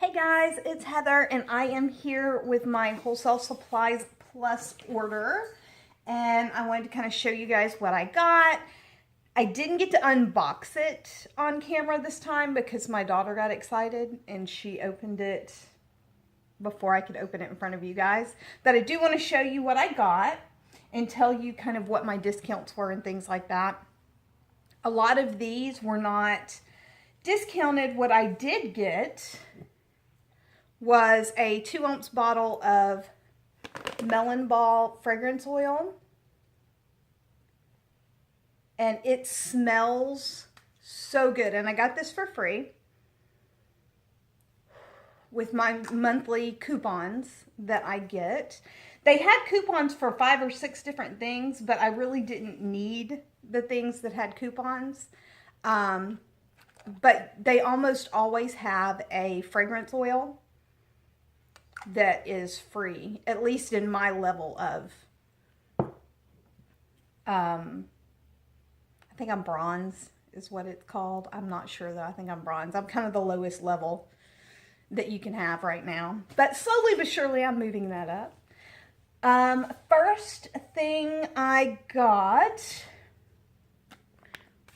Hey guys, it's Heather and I am here with my Wholesale Supplies Plus order, and I wanted to kind of show you guys what I got. I didn't get to unbox it on camera this time because my daughter got excited and she opened it before I could open it in front of you guys. But I do want to show you what I got and tell you kind of what my discounts were and things like that. A lot of these were not discounted. What I did get was a 2-ounce bottle of melon ball fragrance oil, and it smells so good. And I got this for free with my monthly coupons that I get. They had coupons for 5 or 6 different things, but I really didn't need the things that had coupons. But they almost always have a fragrance oil that is free, at least in my level of, I think I'm bronze is what it's called. I'm not sure though. I think I'm bronze. I'm kind of the lowest level that you can have right now. But slowly but surely I'm moving that up. First thing I got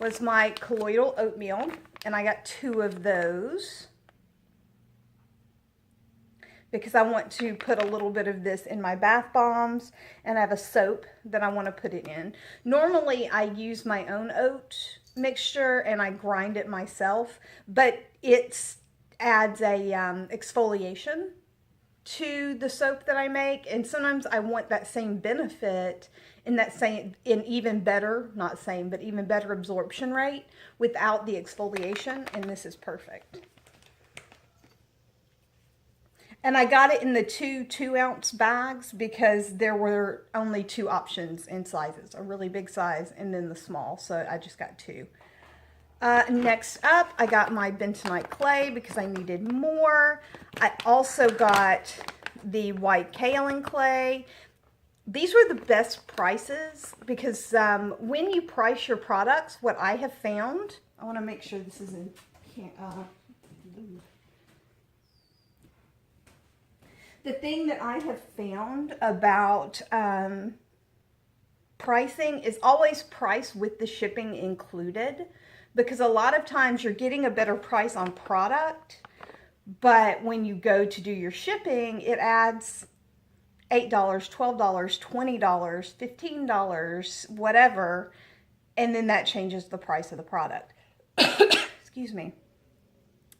was my colloidal oatmeal, and I got 2 of those because I want to put a little bit of this in my bath bombs, and I have a soap that I want to put it in. Normally I use my own oat mixture and I grind it myself, but it adds a exfoliation to the soap that I make, and sometimes I want that same benefit in even better, not same, but even better absorption rate without the exfoliation, and this is perfect. And I got it in the 2-ounce bags because there were only 2 options in sizes, a really big size and then the small, so I just got 2. Next up, I got my bentonite clay because I needed more. I also got the white kaolin clay. These were the best prices because when you price your products, what I have found, I want to make sure this is in the thing that I have found about pricing is always price with the shipping included, because a lot of times you're getting a better price on product, but when you go to do your shipping, it adds $8, $12, $20, $15, whatever, and then that changes the price of the product. Excuse me.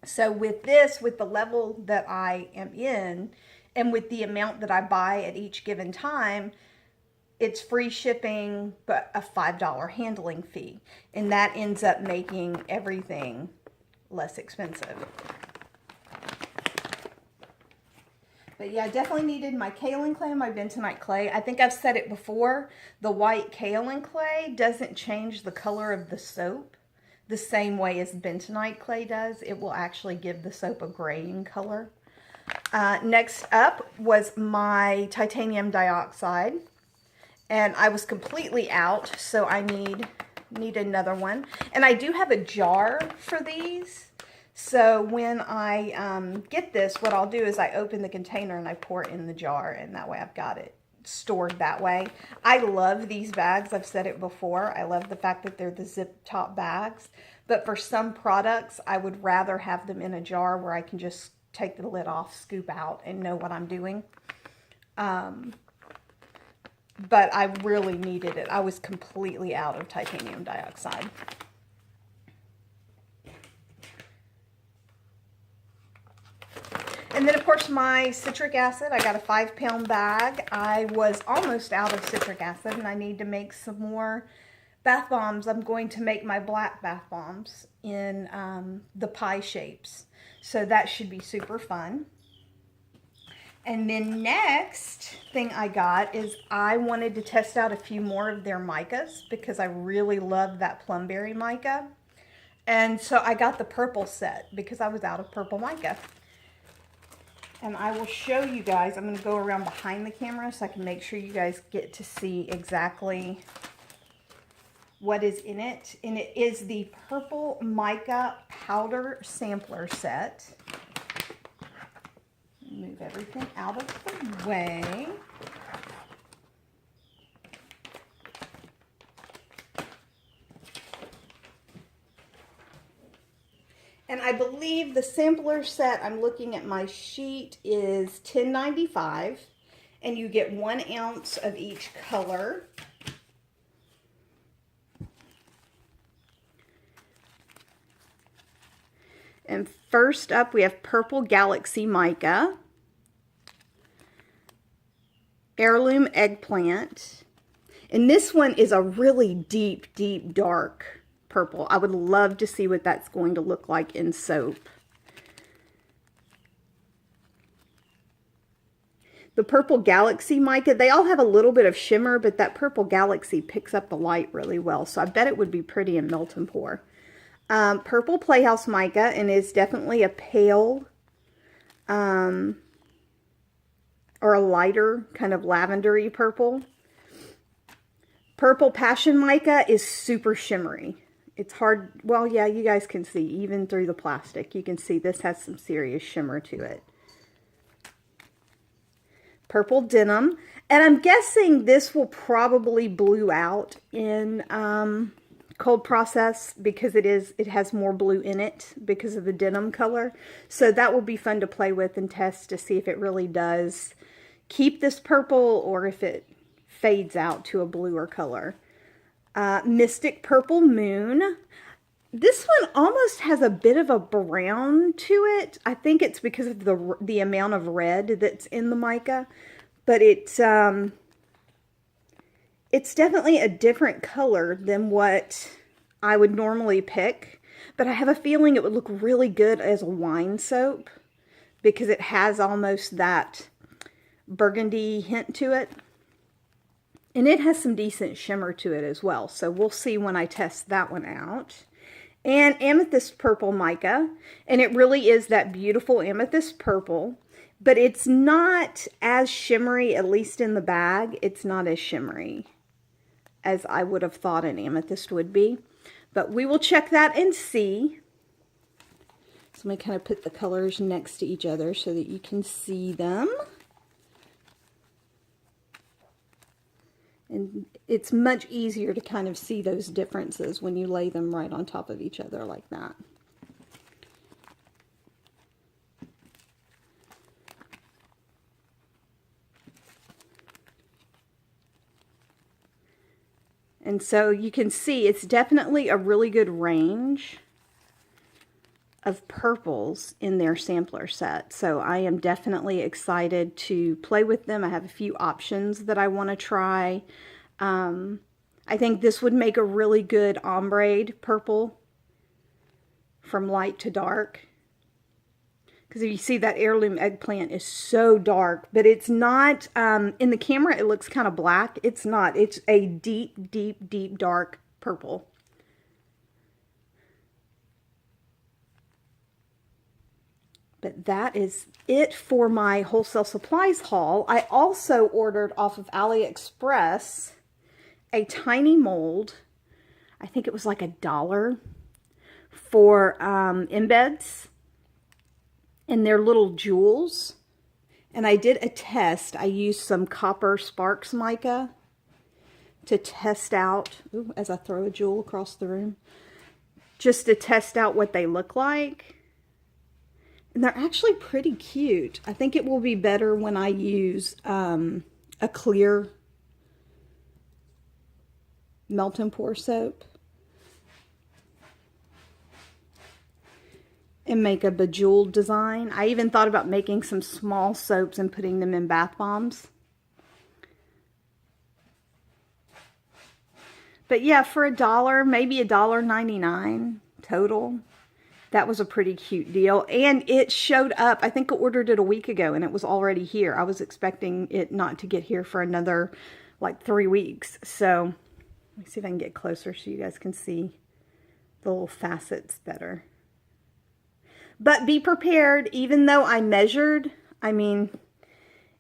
So with this, with the level that I am in, and with the amount that I buy at each given time, it's free shipping, but a $5 handling fee. And that ends up making everything less expensive. But yeah, I definitely needed my kaolin clay and my bentonite clay. I think I've said it before, the white kaolin clay doesn't change the color of the soap the same way as bentonite clay does. It will actually give the soap a graying color. Next up was my titanium dioxide, and I was completely out, so I need another one. And I do have a jar for these, so when I get this, what I'll do is I open the container and I pour it in the jar, and that way I've got it stored that way. I love these bags. I've said it before. I love the fact that they're the zip top bags, but for some products I would rather have them in a jar where I can just take the lid off, scoop out, and know what I'm doing. But I really needed it. I was completely out of titanium dioxide. And then, of course, my citric acid. I got a 5-pound bag. I was almost out of citric acid, and I need to make some more bath bombs. I'm going to make my black bath bombs in the pie shapes. So that should be super fun. And then next thing I got is I wanted to test out a few more of their micas because I really love that plumberry mica. And so I got the purple set because I was out of purple mica. And I will show you guys. I'm going to go around behind the camera so I can make sure you guys get to see exactly what is in it. And it is the purple mica powder sampler set. Move everything out of the way. And I believe the sampler set, I'm looking at my sheet, is $10.95. And you get 1 ounce of each color. And first up, we have Purple Galaxy Mica, Heirloom Eggplant, and this one is a really deep, deep, dark purple. I would love to see what that's going to look like in soap. The Purple Galaxy Mica, they all have a little bit of shimmer, but that Purple Galaxy picks up the light really well, so I bet it would be pretty in Melt and Pour. Purple Playhouse Mica, and it's definitely a pale or a lighter kind of lavendery purple. Purple Passion Mica is super shimmery. It's hard, well, yeah, you guys can see, even through the plastic, you can see this has some serious shimmer to it. Purple Denim, and I'm guessing this will probably blue out in cold process because it has more blue in it because of the denim color. So that will be fun to play with and test to see if it really does keep this purple or if it fades out to a bluer color. Mystic Purple Moon. This one almost has a bit of a brown to it. I think it's because of the amount of red that's in the mica, but it's definitely a different color than what I would normally pick, but I have a feeling it would look really good as a wine soap because it has almost that burgundy hint to it. And it has some decent shimmer to it as well, so we'll see when I test that one out. And Amethyst Purple Mica, and it really is that beautiful amethyst purple, but it's not as shimmery, at least in the bag, it's not as shimmery as I would have thought an amethyst would be. But we will check that and see. So let me kind of put the colors next to each other so that you can see them. And it's much easier to kind of see those differences when you lay them right on top of each other like that. And so you can see it's definitely a really good range of purples in their sampler set. So I am definitely excited to play with them. I have a few options that I want to try. I think this would make a really good ombre purple from light to dark. Because if you see that Heirloom Eggplant is so dark, but it's not, in the camera it looks kind of black. It's not. It's a deep, deep, deep dark purple. But that is it for my wholesale supplies haul. I also ordered off of AliExpress a tiny mold. I think it was like $1 for embeds. And they're little jewels. And I did a test. I used some Copper Sparks mica to test out, ooh, as I throw a jewel across the room, just to test out what they look like. And they're actually pretty cute. I think it will be better when I use a clear melt and pour soap and make a bejeweled design. I even thought about making some small soaps and putting them in bath bombs. But yeah, for $1, maybe $1.99 total. That was a pretty cute deal. And it showed up, I think I ordered it a week ago and it was already here. I was expecting it not to get here for another like 3 weeks. So let me see if I can get closer so you guys can see the little facets better. But be prepared, even though I measured, I mean,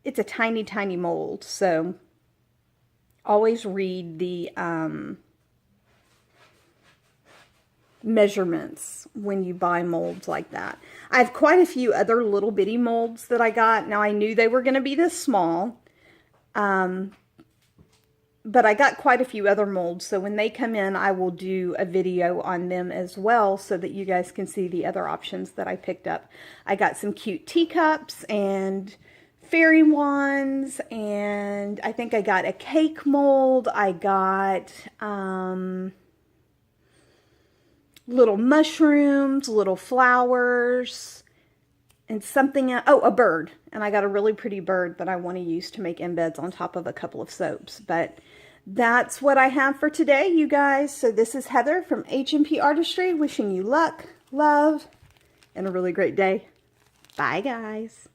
it's a tiny, tiny mold. So always read the measurements when you buy molds like that. I have quite a few other little bitty molds that I got. Now, I knew they were going to be this small, but I got quite a few other molds, so when they come in, I will do a video on them as well so that you guys can see the other options that I picked up. I got some cute teacups and fairy wands, and I think I got a cake mold. I got little mushrooms, little flowers, and something else. Oh, a bird. And I got a really pretty bird that I want to use to make embeds on top of a couple of soaps. But that's what I have for today, you guys. So this is Heather from H&P Artistry, wishing you luck, love, and a really great day. Bye, guys.